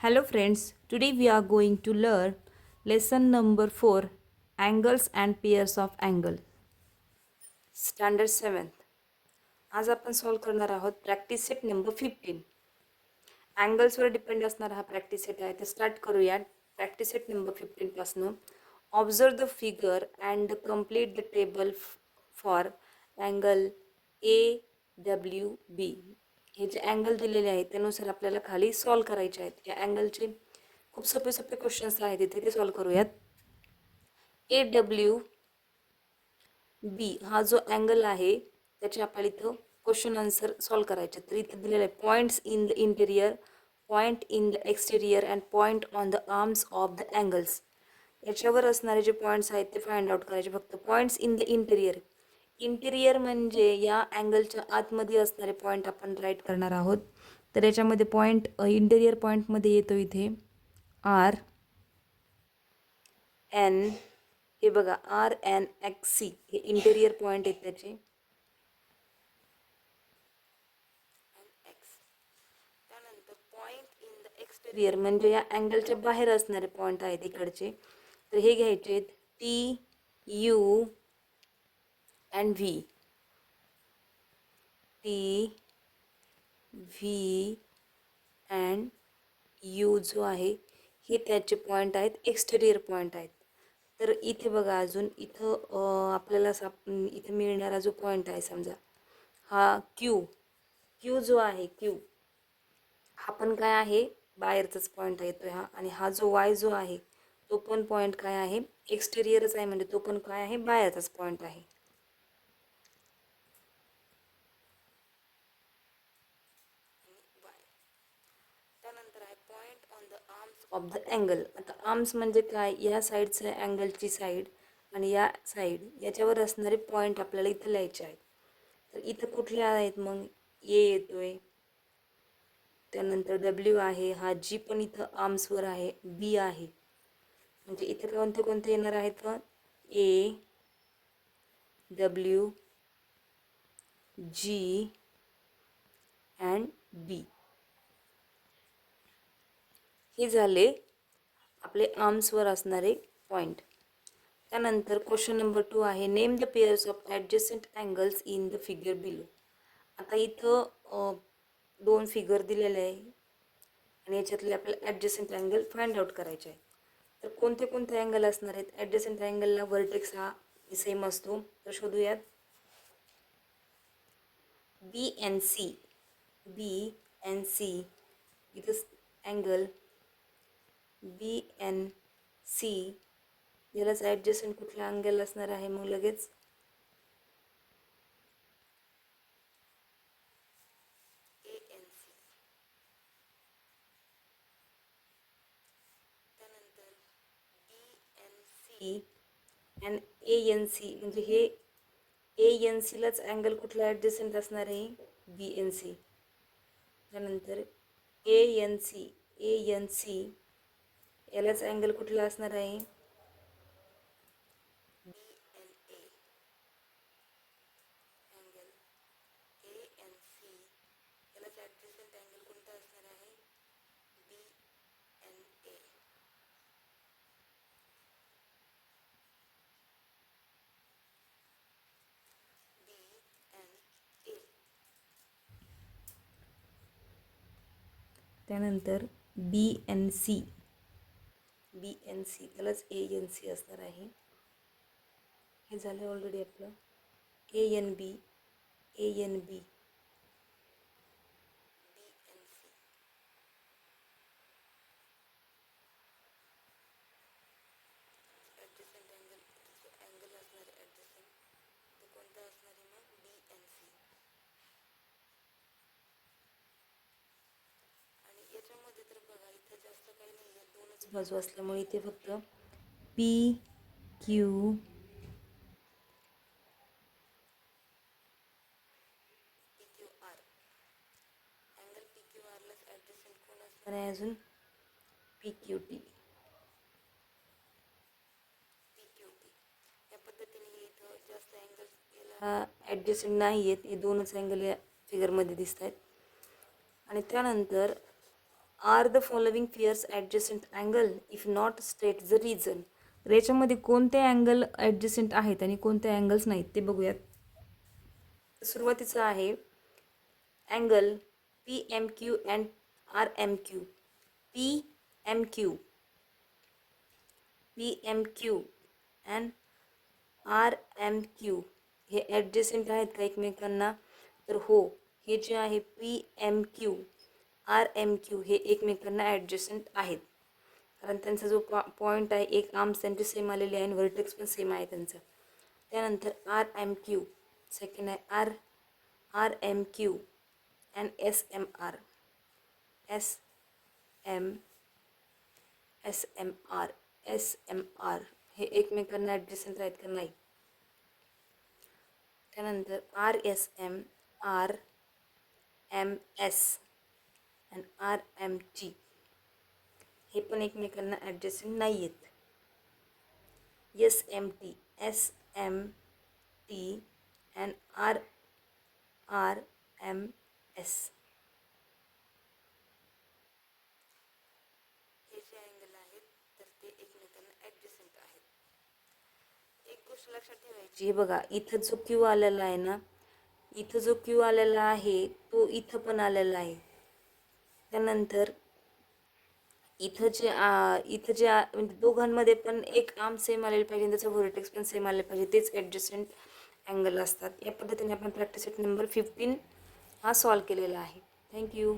Hello friends, today we are going to learn lesson number 4, angles and pairs of angle. Standard 7th. आज आपण solve करणार आहोत practice set number 15. अँगल्सवर depend असणारा हा practice set आहे. तर स्टार्ट करूया प्रॅक्टिस सेट नंबर 15 पासून. Observe the figure and complete the table for angle AWB. हे जे अँगल दिलेले आहेत त्यानुसार आपल्याला खाली सॉल्व करायचे आहेत. या अँगलचे खूप सोपे सोपे क्वेश्चन्स आहेत इथे, ते सॉल्व करूयात. AWB हा जो अँगल आहे त्याचे आपल्याला इथं क्वेश्चन आन्सर सॉल्व करायचे. तर इथे दिलेलं आहे points in the interior, point in the exterior and point on the arms of the angles. याच्यावर असणारे जे पॉईंट्स आहेत ते फाइंड आउट करायचे. फक्त points in the interior, interior म्हणजे या अँगलच्या आतमध्ये असणारे पॉईंट आपण राईट करणार आहोत. तर याच्यामध्ये पॉईंट इंटेरियर पॉईंटमध्ये येतो इथे आर एन, हे बघा RNXC हे इंटेरियर पॉईंट आहेत त्याचे. त्यानंतर पॉईंट इन द एक्सटेरियर म्हणजे या अँगलच्या बाहेर असणारे पॉईंट आहेत इकडचे. तर हे घ्यायचे आहेत TU and V. TV and U जो आहे हे त्याचे पॉईंट आहेत, एक्सटेरियर पॉईंट आहेत. तर इथे बघा अजून इथं आपल्याला इथे मिळणारा जो पॉईंट आहे समजा हा क्यू जो आहे हा पण काय आहे, बाहेरचाच पॉईंट येतोय हा. आणि हा जो वाय जो आहे तो पण पॉईंट काय आहे, एक्सटेरियरच आहे, म्हणजे तो पण काय आहे, बाहेरचाच पॉईंट आहे. त्यानंतर आहे point on the arms of the angle. आता आर्म्स म्हणजे काय, या साईडचं अँगलची साईड आणि या साईड याच्यावर असणारे पॉईंट आपल्याला इथं लिहायचे आहेत. तर इथं कुठले आहेत मग, ए येतोय, त्यानंतर डब्ल्यू आहे, हा जी पण इथं आर्म्सवर आहे, बी आहे. म्हणजे इथे कोणते कोणते येणार आहेत पण, ए, डब्ल्यू, जी अँड बी. हे झाले आपले आर्म्सवर असणारे पॉईंट. त्यानंतर क्वेश्चन नंबर 2 आहे name the pairs of adjacent angles in the figure below. आता इथं दोन फिगर दिलेले आहे आणि याच्यातले आपल्याला ॲडजस्टंट अँगल फाइंड आउट करायचे आहे. तर कोणते कोणते अँगल असणार आहेत, ॲडजस्टंट अँगलला वर्टेक्स हा सेम असतो. तर शोधूयात. BNC इथं अँगल BNC यालाच ॲडजस्टंट कुठला अँगल असणार आहे मग लगेच, ANC. त्यानंतर BNC अँड ANC म्हणजे हे ANCलाच अँगल कुठला ॲडजस्टंट असणार आहे, BNC. त्यानंतर ANC यालाच अँगल कुठला असणार आहे, BNA. अँगल ANC यालाच ॲडजस्टंट अँगल कोणता असणार आहे, BNA. BNA. त्यानंतर BNC त्यालाच ANC असणार आहे. हे झालं ऑलरेडी आपलं. ANB BNC. ॲडजस्टंट अँगल असणार आहे, ॲडजस्टंट तो कोणता असणार आहे मग, BNC. आणि याच्यामध्ये तर बघा इथं जास्त काही नाही आहे, दोनच बाजू असल्यामुळे इथे फक्त PQ PQR अँगल PQRलाच ॲडजस्टंट कोण असणार आहे अजून, PQT. या पद्धतीने इथं जास्त अँगल याला ॲडजस्टंट नाही आहेत, हे दोनच अँगल या फिगरमध्ये दिसत आहेत. आणि त्यानंतर are the following pairs adjacent angle if not state the reason. तर याच्यामध्ये कोणते अँगल ॲडजस्टंट आहेत आणि कोणते अँगल्स नाहीत ते बघूयात. सुरुवातीचं आहे angle P M Q and R M Q. P M Q and R M Q हे ॲडजस्टंट आहेत का एकमेकांना? तर हो, हे जे आहे P M Q R M Q हे एकमेकांना ॲडजस्टंट आहेत, कारण त्यांचा जो पॉईंट आहे, एक आर्म्स त्यांचे सेम आलेले आहे आणि व्हर्टेक्स पण सेम आहे त्यांचं. त्यानंतर आर एम क्यू सेकंड आहे R M Q and S M R. S M R हे एकमेकांना ॲडजस्टंट आहेत का? नाही. त्यानंतर R S M, R M S and R M T हे पण एकमेकांना ॲडजस्टंट नाही आहेत. S M T and R M S हे जे अँगल आहेत तर ते एकमेकांना ॲडजस्टंट आहेत. एक गोष्ट लक्षात ठेवायची, हे बघा, इथं जो क्यू आलेला आहे ना, इथं जो क्यू आलेला आहे तो इथं पण आलेला आहे. त्यानंतर म्हणजे दोघांमध्ये पण एक आर्म सेम आलेलं पाहिजे, त्याचं व्हर्टेक्स पण सेम आले पाहिजे, तेच ॲडजस्टंट अँगल असतात. या पद्धतीने आपण प्रॅक्टिस सेट नंबर 15 हा सॉल्व केलेला आहे. थँक्यू.